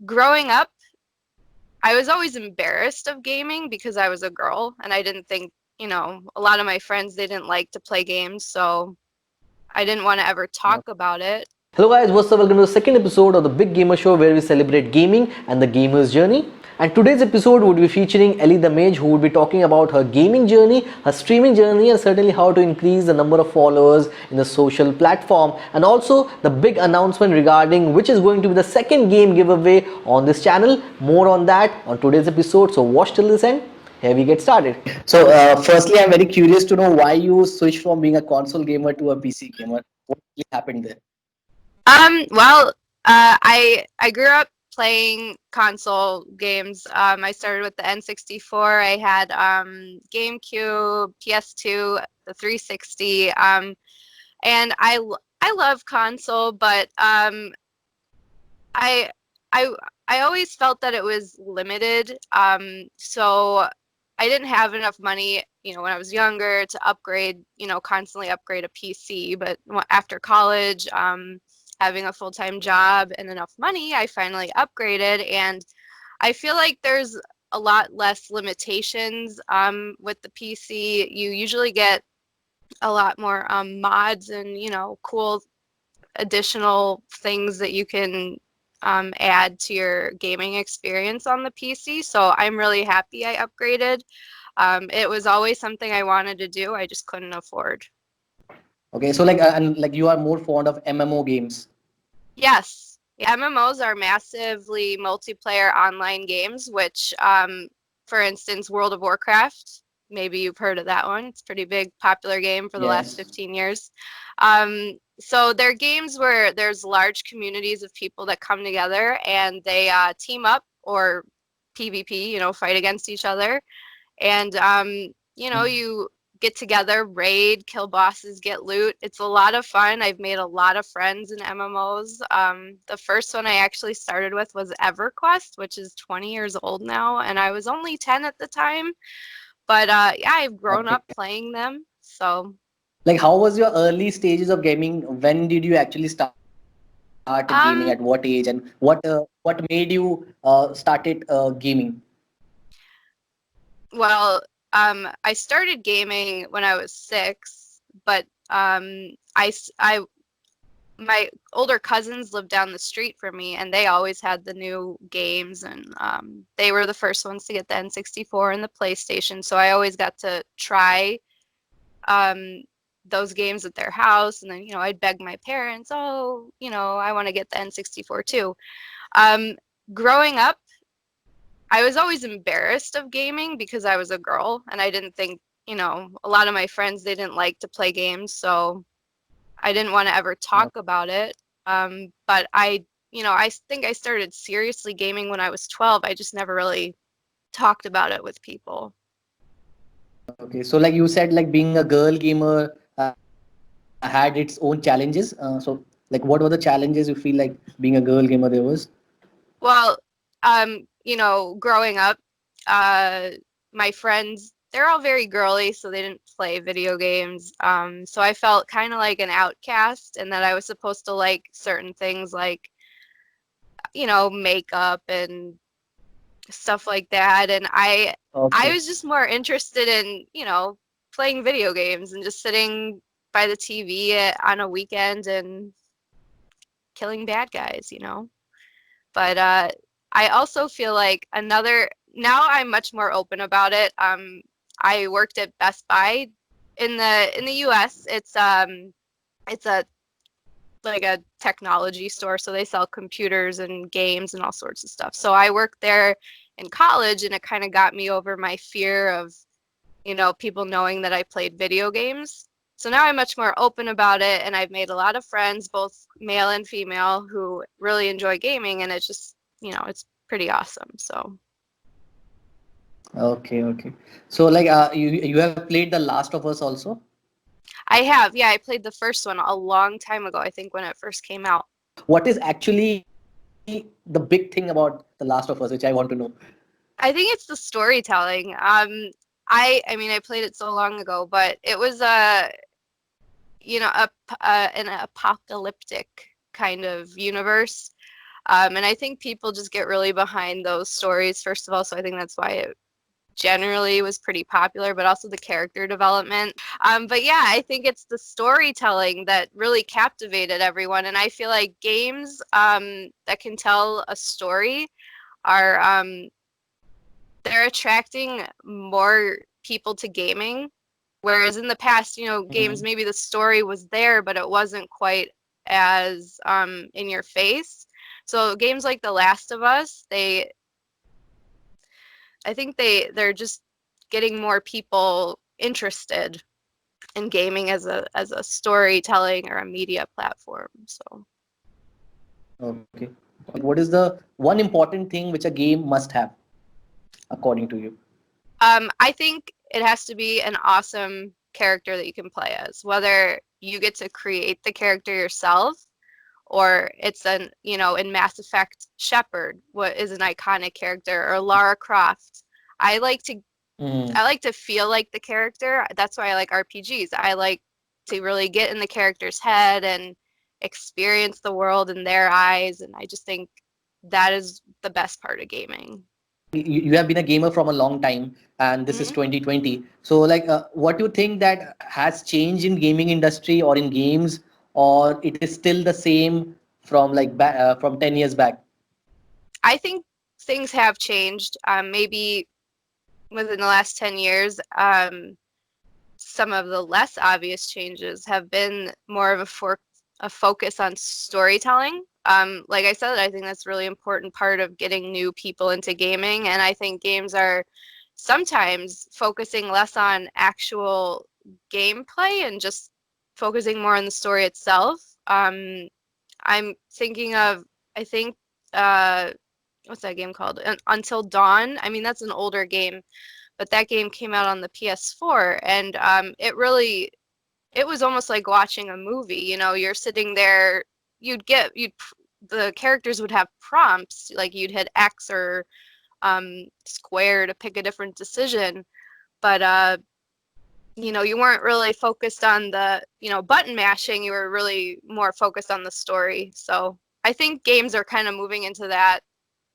Growing up, I was always embarrassed of gaming because I was a girl and I didn't think, a lot of my friends, they didn't like to play games, so I didn't want to ever talk about it. Hello guys, what's up? Welcome to the second episode of the Big Gamer Show where we celebrate gaming and the gamer's journey. And today's episode would be featuring Elliethemage, who would be talking about her gaming journey, her streaming journey, and certainly how to increase the number of followers in the social platform, and also the big announcement regarding which is going to be the second game giveaway on this channel. More on that on today's episode, so watch till this end. Here we get started. So, firstly, I'm very curious to know why you switched from being a console gamer to a PC gamer. What really happened there? Well, I grew up playing console games. I started with the N64. I had GameCube, PS2, the 360. And I love console, but I I I always felt that it was limited. So I didn't have enough money, when I was younger to upgrade, constantly upgrade a PC. But after college, having a full-time job and enough money, I finally upgraded, and I feel like there's a lot less limitations with the PC. You usually get a lot more mods and, cool additional things that you can add to your gaming experience on the PC. So I'm really happy I upgraded. It was always something I wanted to do. I just couldn't afford. Okay, so and like you are more fond of MMO games. Yes. Yeah, MMOs are massively multiplayer online games, which, for instance, World of Warcraft, maybe you've heard of that one. It's a pretty big, popular game for the last Yes. 15 years. So they're games where there's large communities of people that come together and they team up or PvP, fight against each other. And, you get together, raid, kill bosses, get loot. It's a lot of fun. I've made a lot of friends in MMOs. The first one I actually started with was EverQuest, which is 20 years old now, and I was only 10 at the time. But yeah, I've grown Okay. up playing them. So Like, how was your early stages of gaming? When did you actually start gaming? At what age? And um, what made you started gaming? well, I started gaming when I was 6, but my older cousins lived down the street from me, and they always had the new games, and they were the first ones to get the N64 and the PlayStation. So I always got to try um, those games at their house, and then I'd beg my parents, oh, I want to get the N64 too. Um, Growing up, I was always embarrassed of gaming because I was a girl, and I didn't think, a lot of my friends, they didn't like to play games, so I didn't want to ever talk about it. But I think I started seriously gaming when I was 12. I just never really talked about it with people. Okay, so like you said, like being a girl gamer had its own challenges. Like, what were the challenges you feel like being a girl gamer there was? Well, growing up, uh, my friends, they're all very girly, so they didn't play video games. So I felt kind of like an outcast, and that I was supposed to like certain things like, makeup and stuff like that. And I Okay. was just more interested in, playing video games and just sitting by the TV on a weekend and killing bad guys. But I also feel like now I'm much more open about it. I worked at Best Buy in the US. It's a like a technology store, so they sell computers and games and all sorts of stuff. So I worked there in college, and it kind of got me over my fear of, people knowing that I played video games. So now I'm much more open about it, and I've made a lot of friends, both male and female, who really enjoy gaming, and it's just, it's pretty awesome. So Okay, okay. So like you have played The Last of Us also? I have, yeah, I played the first one a long time ago, I think when it first came out. What is actually the big thing about The Last of Us, which I want to know? I think it's the storytelling. I mean, I played it so long ago, but it was an apocalyptic kind of universe. And I think people just get really behind those stories, first of all. So I think that's why it generally was pretty popular, but also the character development. But yeah, I think it's the storytelling that really captivated everyone. And I feel like games that can tell a story are they're attracting more people to gaming. Whereas in the past, games, Mhm. maybe the story was there, but it wasn't quite as in your face. So games like The Last of Us, I think they're just getting more people interested in gaming as a storytelling or a media platform. So Okay. What is the one important thing which a game must have, according to you? I think it has to be an awesome character that you can play as, whether you get to create the character yourself or it's in Mass Effect, Shepard, what is an iconic character, or Lara Croft. I like to Mm. I like to feel like the character. That's why I like RPGs. I like to really get in the character's head and experience the world in their eyes, and I just think that is the best part of gaming. You have been a gamer from a long time, and this is Hmm. 2020. So, like, what do you think that has changed in gaming industry or in games, or it is still the same from from 10 years back? I think things have changed. Maybe within the last 10 years, some of the less obvious changes have been more of a focus on storytelling. Like I said, I think that's a really important part of getting new people into gaming, and I think games are sometimes focusing less on actual gameplay and just focusing more on the story itself. I'm thinking of, I think, uh, what's that game called? Until Dawn. I mean, that's an older game, but that game came out on the PS4, and it was almost like watching a movie. You're sitting there, the characters would have prompts, like you'd hit X or square to pick a different decision, but you weren't really focused on the button mashing. You were really more focused on the story. So I think games are kind of moving into that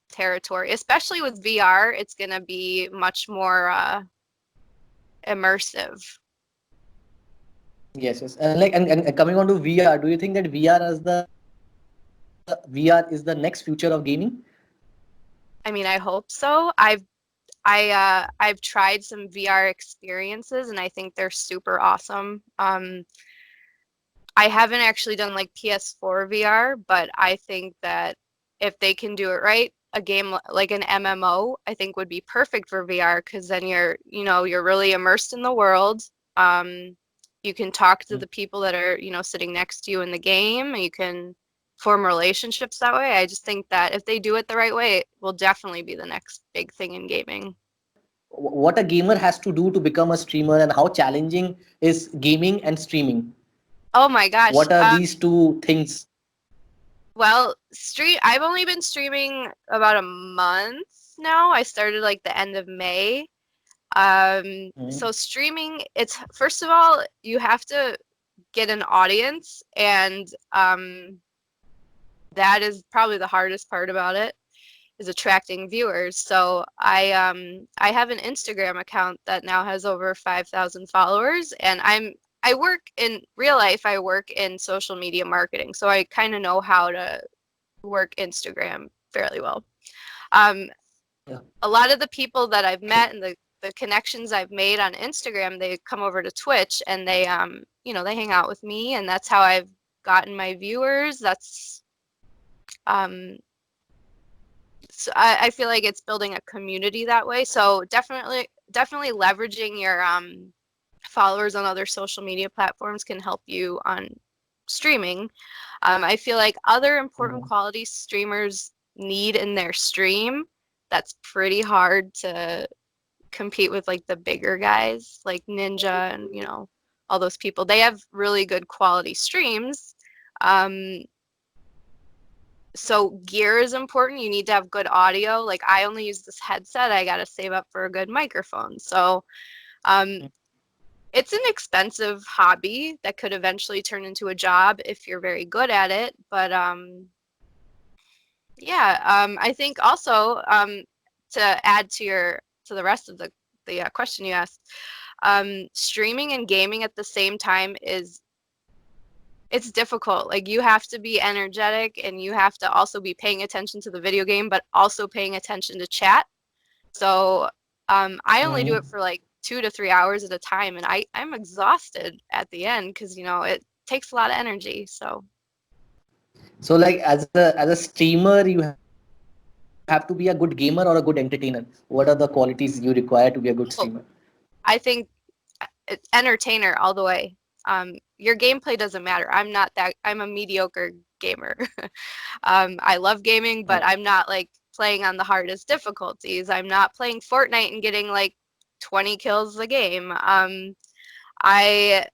territory, especially with VR. It's going to be much more immersive. Yes, yes. And coming on to VR, do you think that VR is the next future of gaming? I mean, I hope so. I've tried some VR experiences and I think they're super awesome. I haven't actually done like PS4 VR, but I think that if they can do it right, a game like an MMO, I think would be perfect for VR because then you're really immersed in the world. You can talk to the people that are, sitting next to you in the game, and you can form relationships that way. I just think that if they do it the right way, it will definitely be the next big thing in gaming. What a gamer has to do to become a streamer, and how challenging is gaming and streaming? Oh my gosh. What are these two things? Well, I've only been streaming about a month now. I started like the end of May. So Mm. streaming, it's first of all, you have to get an audience, and that is probably the hardest part about it, is attracting viewers. So I have an Instagram account that now has over 5,000 followers, and I work in real life, I work in social media marketing, so I kind of know how to work Instagram fairly well. Um, Yeah. a lot of the people that I've Okay. met and the connections I've made on Instagram, they come over to Twitch and they hang out with me, and that's how I've gotten my viewers. That's um so I feel like it's building a community that way. So definitely leveraging your followers on other social media platforms can help you on streaming. I feel like other important Mhm. quality streamers need in their stream. That's pretty hard to compete with, like the bigger guys like Ninja and all those people. They have really good quality streams. Um, so gear is important. You need to have good audio. Like I only use this headset. I got to save up for a good microphone. So um, it's an expensive hobby that could eventually turn into a job if you're very good at it. But Yeah, I think also to add to the rest of the question you asked, streaming and gaming at the same time it's difficult. Like you have to be energetic and you have to also be paying attention to the video game, but also paying attention to chat. So I only do it Mhm. for like 2 to 3 hours at a time, and I'm exhausted at the end because it takes a lot of energy. So So like as a streamer, you have to be a good gamer or a good entertainer. What are the qualities you require to be a good streamer? oh, I think it's entertainer all the way. Your gameplay doesn't matter. I'm a mediocre gamer. I love gaming, but I'm not like playing on the hardest difficulties. I'm not playing Fortnite and getting like 20 kills a game. I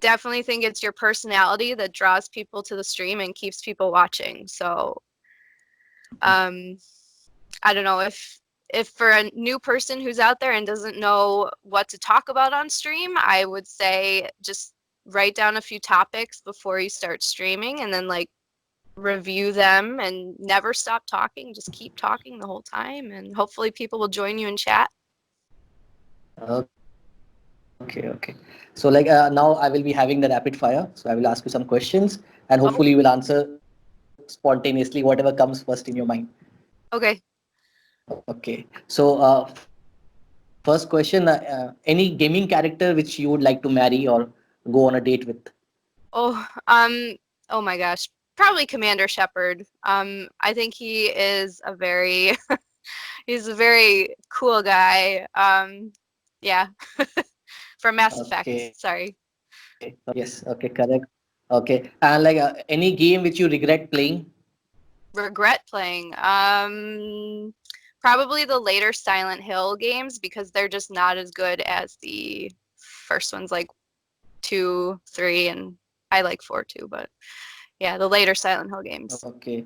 definitely think it's your personality that draws people to the stream and keeps people watching. So, um, I don't know if for a new person who's out there and doesn't know what to talk about on stream, I would say just write down a few topics before you start streaming and then like review them and never stop talking. Just keep talking the whole time and hopefully people will join you in chat. Okay, okay. So like now I will be having the rapid fire. So I will ask you some questions and Oh, hopefully you will answer spontaneously whatever comes first in your mind. okay. Okay. So first question, any gaming character which you would like to marry or go on a date with? Oh, oh my gosh. Probably Commander Shepard. I think he is a very he's a very cool guy. Yeah, from Mass Effect. Okay. Sorry. Yes. Okay. Correct. Okay. And like any game which you regret playing? Regret playing. Probably the later Silent Hill games because they're just not as good as the first ones, like 2, 3, and I like 4 too, but yeah, the later Silent Hill games. Okay.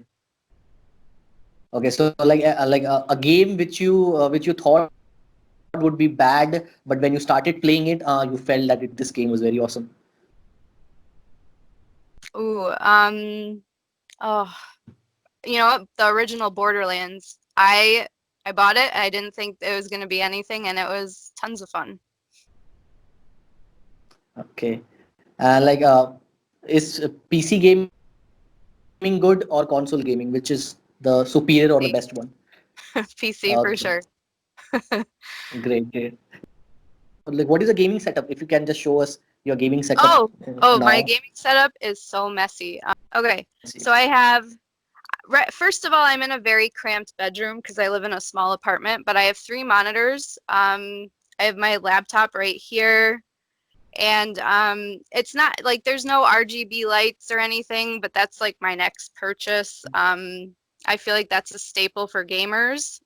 Okay. So like a game which you thought would be bad, but when you started playing it, you felt that this game was very awesome. Ooh, oh, you know what? The original Borderlands. I bought it. I didn't think it was going to be anything, and it was tons of fun. Okay. And like is PC gaming good or console gaming? Which is the superior or the best one? PC Okay. for sure. Great, great. Like, what is the gaming setup? If you can just show us your gaming setup Oh, oh, my now. gaming setup is so messy. Okay, Yes, so I yes. have first of all, I'm in a very cramped bedroom because I live in a small apartment, but I have 3 monitors. I have my laptop right here, and it's not like there's no RGB lights or anything, but that's like my next purchase. I feel like that's a staple for gamers,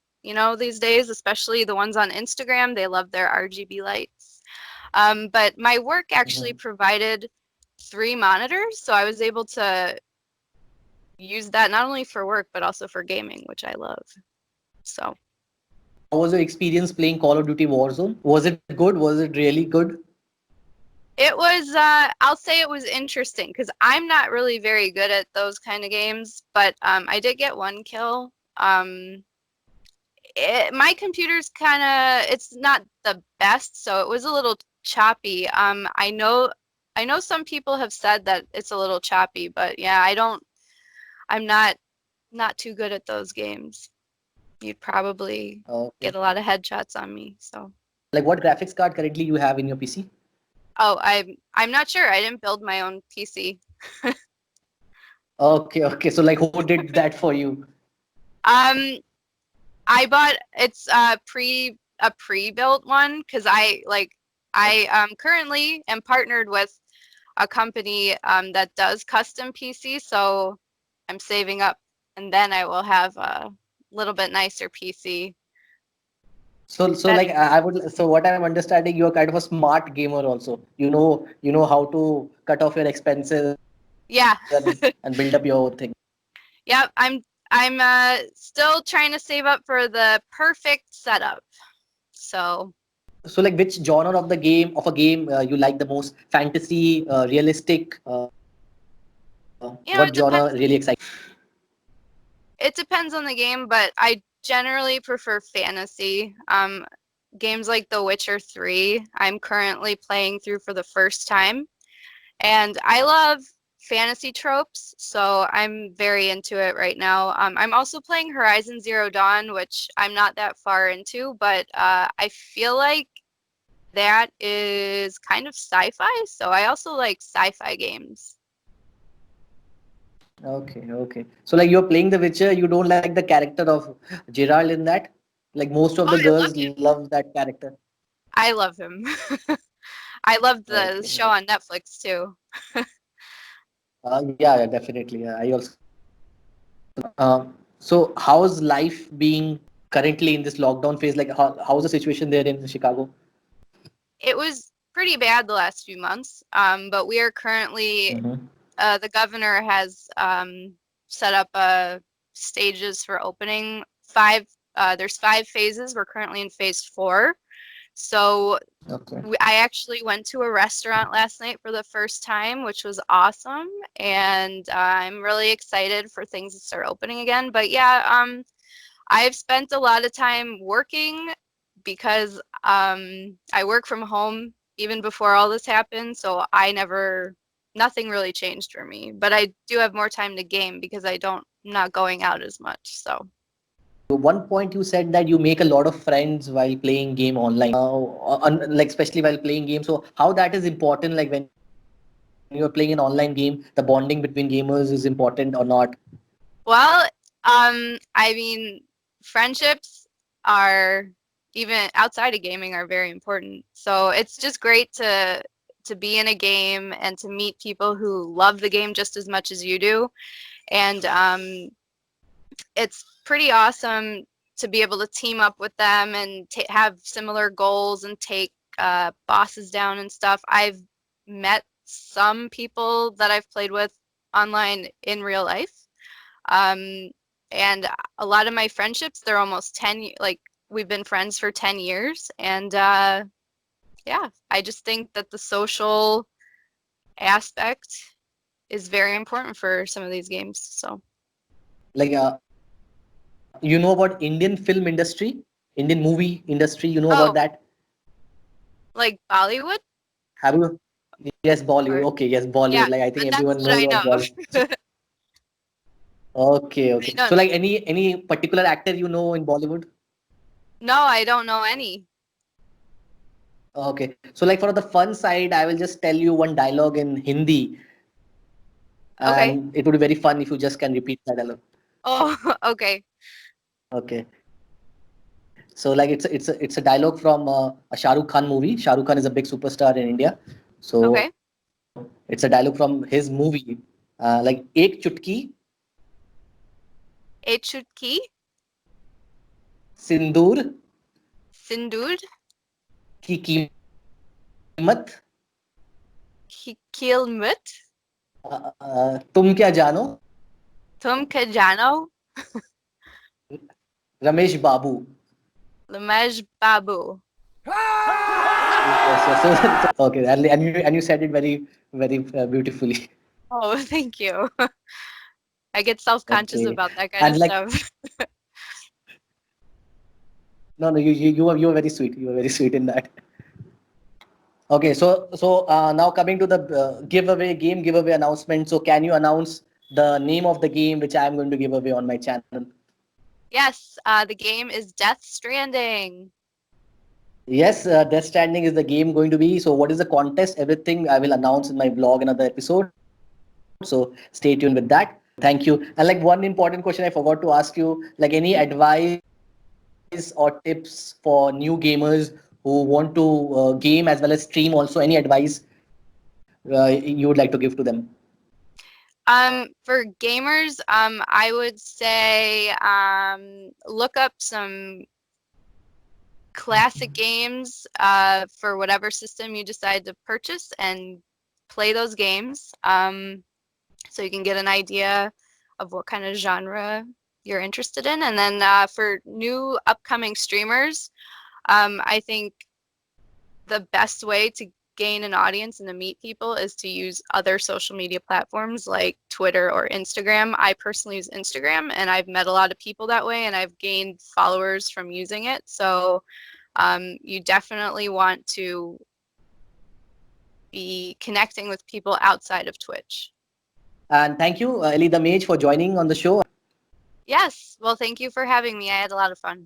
these days, especially the ones on Instagram. They love their RGB lights. But my work actually Mhm. provided 3 monitors, so I was able to use that not only for work but also for gaming, which I love. So How was your experience playing Call of Duty Warzone? Was it good? Was it really good? it was, I'll say it was interesting because I'm not really very good at those kind of games, but I did get 1 kill. My computer's kind of, it's not the best, so it was a little choppy. I know some people have said that it's a little choppy, but yeah, I'm not too good at those games. You'd probably get Okay. a lot of headshots on me, so. Like, what graphics card currently you have in your PC? Oh, I'm not sure. I didn't build my own PC. Okay, okay. So like, who did that for you? Um, I bought it's a pre-built one because I currently am partnered with a company that does custom PC, so I'm saving up and then I will have a little bit nicer PC. So That like I would. So what I'm understanding, you're kind of a smart gamer also. You know how to cut off your expenses yeah. and build up your own thing. Yep, I'm still trying to save up for the perfect setup. So, So like, which genre of a game you like the most? Fantasy, realistic. What genre it really depends. excites you? It depends on the game, but I generally prefer fantasy. Games like The Witcher 3, I'm currently playing through for the first time, and I love fantasy tropes, so I'm very into it right now. I'm also playing Horizon Zero Dawn, which I'm not that far into, but I feel like that is kind of sci-fi, so I also like sci-fi games. Okay, okay. So like you're playing The Witcher, you don't like the character of Gerald in that? Like most of Oh, the I love girls him. love that character. I love him. I love the Okay. show on Netflix too. Yeah, yeah, definitely. Yeah, I also. So how's life being currently in this lockdown phase? Like how's the situation there in Chicago? It was pretty bad the last few months, but we are currently, Mm-hmm. the governor has set up stages for opening. There's 5 phases. We're currently in phase 4. So Okay. I actually went to a restaurant last night for the first time, which was awesome, and I'm really excited for things to start opening again. But yeah, I've spent a lot of time working because I work from home even before all this happened, so nothing really changed for me. But I do have more time to game because I'm not going out as much. So. One point you said that you make a lot of friends while playing game online, like especially while playing games. So how that is important, like when you're playing an online game, the bonding between gamers is important or not? Well, I mean, friendships are even outside of gaming are very important. So it's just great to be in a game and to meet people who love the game just as much as you do. And it's pretty awesome to be able to team up with them and have similar goals and take bosses down and stuff. I've met some people that I've played with online in real life. Um, and a lot of my friendships, they're almost 10, like we've been friends for 10 years. And yeah, I just think that the social aspect is very important for some of these games. So, Like you know about Indian film industry, Indian movie industry, you know about oh, that? like Bollywood? Have you? Yes, Bollywood. Or, Okay, yes, yeah, Bollywood. Like I think that's everyone what knows I about know. Bollywood. So, okay, I okay. So don't, like any particular actor you know in Bollywood? no, I don't know any. Okay. So like for the fun side, I will just tell you one dialogue in Hindi, Okay. and it would be very fun if you just can repeat that dialogue. Oh, okay. Okay. So like it's a dialogue from a Shah Rukh Khan movie. Shah Rukh Khan is a big superstar in India. Okay. So it's a dialogue from his movie. Like एक चुटकी Echutki, सिंदूर Sindoor, की कीमत Kilmut, तुम क्या जानो Tum Kajano, Ramesh Babu. Lamaj Babu. Yes, yes. So okay, and you said it very beautifully. Oh, thank you. I get self-conscious Okay, about that kind of and like stuff. no, you were very sweet. You were very sweet in that. Okay, so now coming to the game giveaway announcement. So can you announce the name of the game which I am going to give away on my channel? Yes, the game is Death Stranding. Yes, Death Stranding is the game going to be. So what is the contest? Everything I will announce in my vlog another episode. So stay tuned with that. Thank you. And like one important question I forgot to ask you, like any advice or tips for new gamers who want to game as well as stream also, any advice you would like to give to them? For gamers, I would say look up some classic games for whatever system you decide to purchase and play those games. So you can get an idea of what kind of genre you're interested in. And then for new upcoming streamers, I think the best way to gain an audience and to meet people is to use other social media platforms like Twitter or Instagram. I personally use Instagram, and I've met a lot of people that way, and I've gained followers from using it. So you definitely want to be connecting with people outside of Twitch. And thank you, Elliethemage, for joining on the show. Yes. Well, thank you for having me. I had a lot of fun.